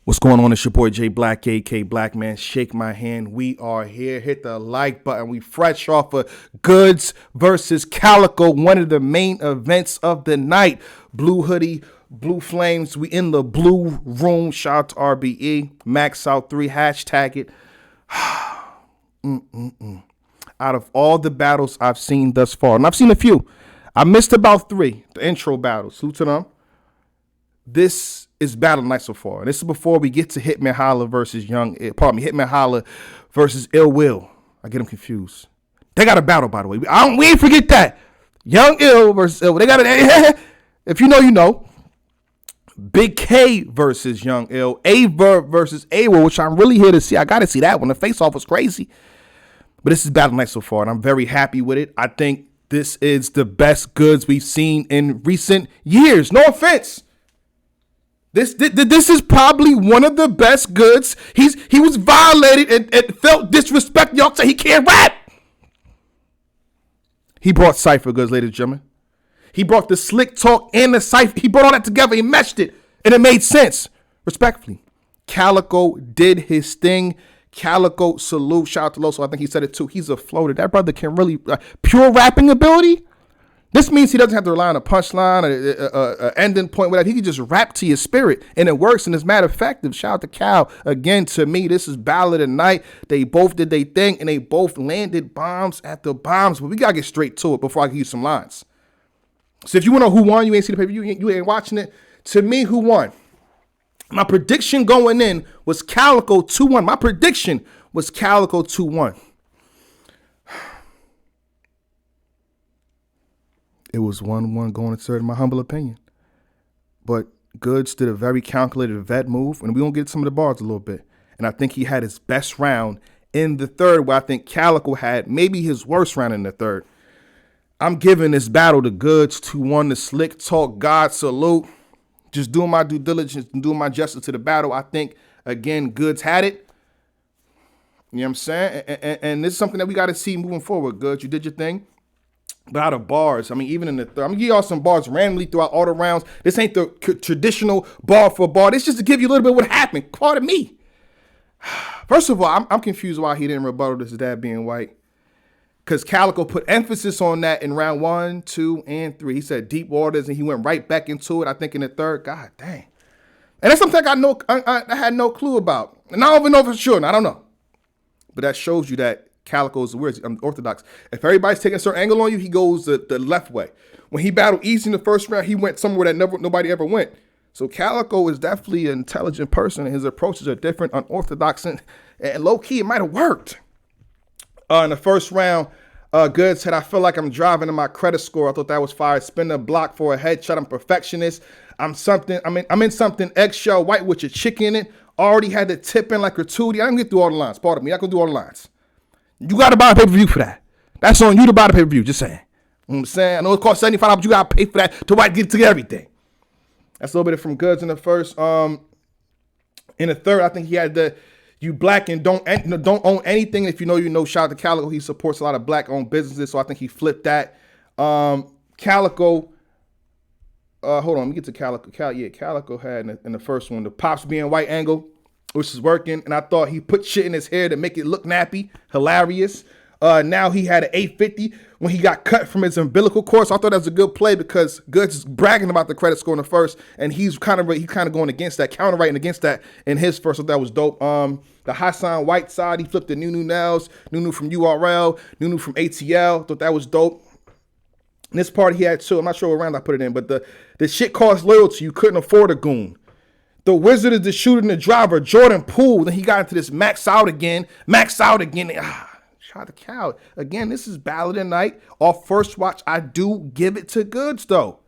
What's going on? It's your boy J Black, AK Black Man. Shake my hand. We are here. Hit the like button. We fresh off of Goodz versus Calicoe, one of the main events of the night. Blue hoodie, blue flames. We in the blue room. Shout out to RBE. Maxout 3. Hashtag it. Out of all the battles I've seen thus far, and I've seen a few, I missed about 3. The intro battles. Salute to them. This is battle night so far. And this is before we get to Hitman Holla versus Hitman Holla versus Ill Will. I get them confused. They got a battle, by the way. We ain't forget that. Young Ill versus Ill. They got it. If you know, you know. Big K versus Young Ill. Averb versus A-Will, which I'm really here to see. I got to see that one. The face-off was crazy. But this is battle night so far, and I'm very happy with it. I think this is the best Goodz we've seen in recent years. No offense. This is probably one of the best Goodz. He was violated and felt disrespect. Y'all say he can't rap. He brought Cypher Goodz, ladies and gentlemen. He brought the slick talk and the Cypher. He brought all that together. He meshed it, and it made sense. Respectfully, Calicoe did his thing. Calicoe, salute. Shout out to Loso. I think he said it too. He's a floater. That brother can really pure rapping ability. This means he doesn't have to rely on a punchline or an ending point. Whatever. He can just rap to your spirit, and it works, and it's mad effective. Shout out to Cal. Again, to me, this is battle of the night. They both did their thing, and they both landed bombs after bombs. But we got to get straight to it before I give you some lines. So if you want to know who won, you ain't see the pay-per-view, you ain't watching it. To me, who won? My prediction going in was Calicoe 2-1. My prediction was Calicoe 2-1. It was 1-1 going to third, in my humble opinion. But Goodz did a very calculated vet move, and we're going to get some of the bars a little bit. And I think he had his best round in the third, where I think Calicoe had maybe his worst round in the third. I'm giving this battle to Goodz 2-1, the slick talk, God salute. Just doing my due diligence and doing my justice to the battle. I think, again, Goodz had it. You know what I'm saying? And this is something that we got to see moving forward. Goodz, you did your thing. But out of bars, I mean, even in the third, I'm going to give y'all some bars randomly throughout all the rounds. This ain't the traditional bar for bar. This just to give you a little bit of what happened. Pardon me. First of all, I'm confused why he didn't rebuttal this dad being white. Because Calicoe put emphasis on that in round 1, 2, and 3. He said deep waters, and he went right back into it, I think, in the third. God dang. And that's something I had no clue about. And I don't even know for sure, and I don't know. But that shows you that Calicoe is orthodox. If everybody's taking a certain angle on you, he goes the left way. When he battled Easy in the first round, he went somewhere that nobody ever went. So Calicoe is definitely an intelligent person, and his approaches are different, unorthodox, and low-key, it might have worked. In the first round, Goodz said, I feel like I'm driving in my credit score. I thought that was fire. Spin the block for a headshot. I'm a perfectionist. I'm in something eggshell white with your chick in it. Already had the tip in like gratuity. I didn't get through all the lines. Pardon me. I can do all the lines. You got to buy a pay-per-view for that. That's on you to buy the pay-per-view. Just saying. You know what I'm saying? I know it costs $75, but you got to pay for that to get to everything. That's a little bit from Goodz in the first. In the third, I think he had the you black and don't own anything. If you know. Shout out to Calicoe. He supports a lot of black-owned businesses, so I think he flipped that. Calicoe. Hold on, let me get to Calicoe. Calicoe had in the first one the pops being white angle, which is working, and I thought he put shit in his hair to make it look nappy, hilarious. Now he had an 850 when he got cut from his umbilical cord. So I thought that was a good play because Goodz is bragging about the credit score in the first, and he's kind of going against that, counter-writing against that in his first. So that was dope. The Hassan White side, he flipped the Nunu Nails, Nunu from URL, Nunu from ATL. Thought that was dope. And this part he had too. I'm not sure what round I put it in, but the shit cost loyalty. You couldn't afford a goon. The Wizard is the shooter and the driver. Jordan Poole. Then he got into this Maxout again. Shout out to Cal. Again, this is battle of the night. Off first watch, I do give it to Goodz, though.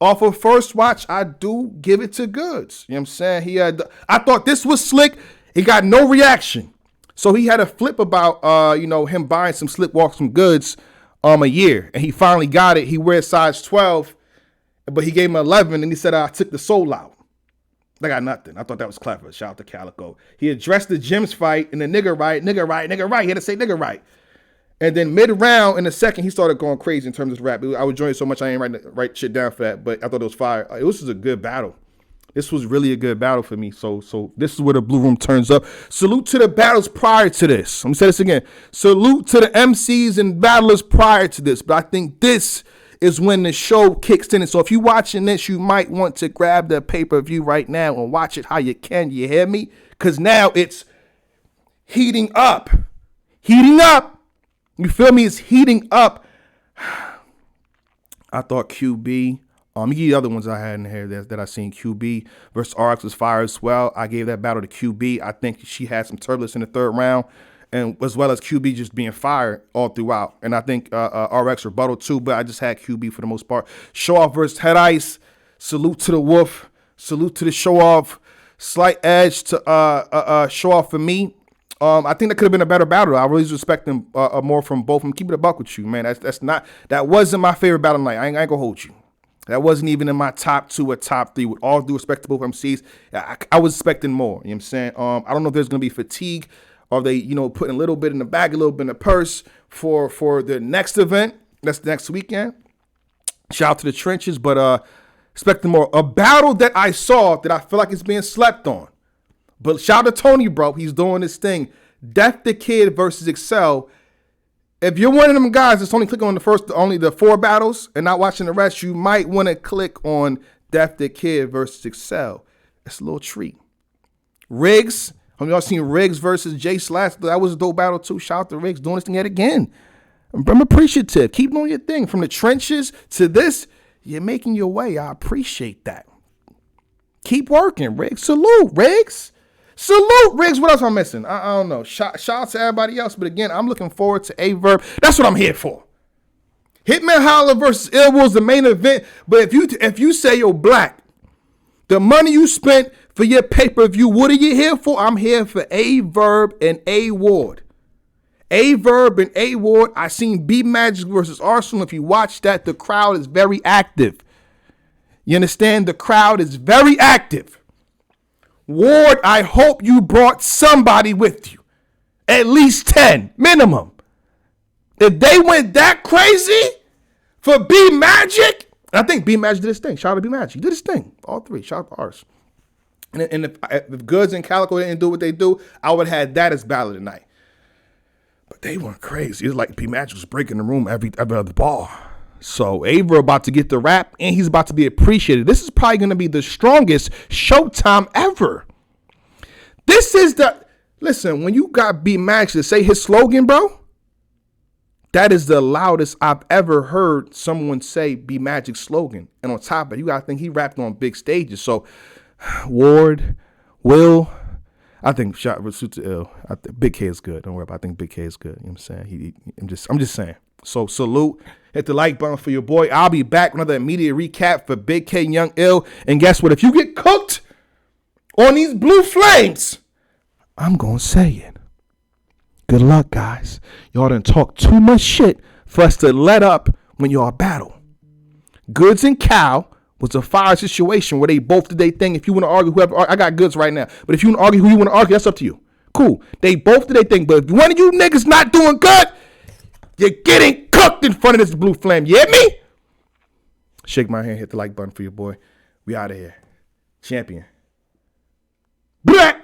Off of first watch, I do give it to Goodz. You know what I'm saying? I thought this was slick. He got no reaction. So he had a flip about, him buying some slipwalks from Goodz a year. And he finally got it. He wears size 12, but he gave him 11, and he said, I took the soul out. I got nothing. I thought that was clever. Shout out to Calicoe. He addressed the Jims fight and the nigga right. He had to say nigga right. And then mid-round in the second, he started going crazy in terms of rap. I was enjoying it so much I ain't write shit down for that, but I thought it was fire. This was a good battle. This was really a good battle for me. So this is where the Blue Room turns up. Salute to the battles prior to this. Let me say this again. Salute to the MCs and battlers prior to this. But I think this is when the show kicks in. And so if you're watching this, you might want to grab the pay-per-view right now and watch it how you can. You hear me? Because now it's heating up. Heating up. You feel me? It's heating up. I thought QB. You get the other ones I had in here that I seen. QB versus RX was fire as well. I gave that battle to QB. I think she had some turbulence in the third round, and as well as QB just being fired all throughout. And I think RX rebuttal too, but I just had QB for the most part. Show Off versus Head Ice. Salute to the Wolf. Salute to the Show Off. Slight edge to Show Off for me. I think that could have been a better battle. I really was expecting more from both of them. Keep it a buck with you, man. That wasn't my favorite battle tonight. I ain't gonna hold you. That wasn't even in my top 2 or top 3. With all due respect to both MCs, I was expecting more. You know what I'm saying? I don't know if there's going to be fatigue, or they, putting a little bit in the bag, a little bit in the purse for the next event. That's next weekend. Shout out to the trenches, but expecting more. A battle that I saw that I feel like it's being slept on. But shout out to Tony, bro. He's doing this thing. Death the Kid versus Excel. If you're one of them guys that's only clicking on only the 4 battles and not watching the rest, you might want to click on Death the Kid versus Excel. It's a little treat. Riggs, y'all seen Riggs versus Jay Slash? That was a dope battle too. Shout out to Riggs doing this thing yet again. I'm appreciative. Keep doing your thing. From the trenches to this, you're making your way. I appreciate that. Keep working, Riggs. Salute, Riggs. Salute, Riggs. What else am I missing? I don't know. Shout out to everybody else. But again, I'm looking forward to A-Verb. That's what I'm here for. Hitman Holla versus Ill Will's the main event. But if you say you're black, the money you spent for your pay-per-view, what are you here for? I'm here for A-Verb and A-Ward. A-Verb and A-Ward. I seen B-Magic versus Arsenal. If you watch that, the crowd is very active. You understand? The crowd is very active. Ward, I hope you brought somebody with you. At least 10, minimum. If they went that crazy for B-Magic, I think B-Magic did his thing. Shout out to B-Magic. He did his thing. All 3. Shout out to ours. And if Goodz and Calicoe didn't do what they do, I would have had that as battle tonight. But they went crazy. It was like B-Magic was breaking the room every other ball. So Aver about to get the rap, and he's about to be appreciated. This is probably going to be the strongest Showtime ever. This is listen, when you got B-Max to say his slogan, bro, that is the loudest I've ever heard someone say B-Magic's slogan. And on top of it, you got to think he rapped on big stages. So Ward, Will, I think shot suits ill. I think Big K is good. Don't worry about it. I think Big K is good. You know what I'm saying? I'm just saying. So salute. Hit the like button for your boy. I'll be back with another immediate recap for Big K Young Ill. And guess what? If you get cooked on these blue flames, I'm going to say it. Good luck, guys. Y'all done talk too much shit for us to let up when y'all battle. Goodz and Cal was a fire situation where they both did their thing. If you want to argue, whoever, I got Goodz right now. But if you want to argue who you want to argue, that's up to you. Cool. They both did their thing. But if one of you niggas not doing good, you're getting cooked in front of this blue flame. You hear me? Shake my hand, hit the like button for your boy. We out of here. Champion. Black.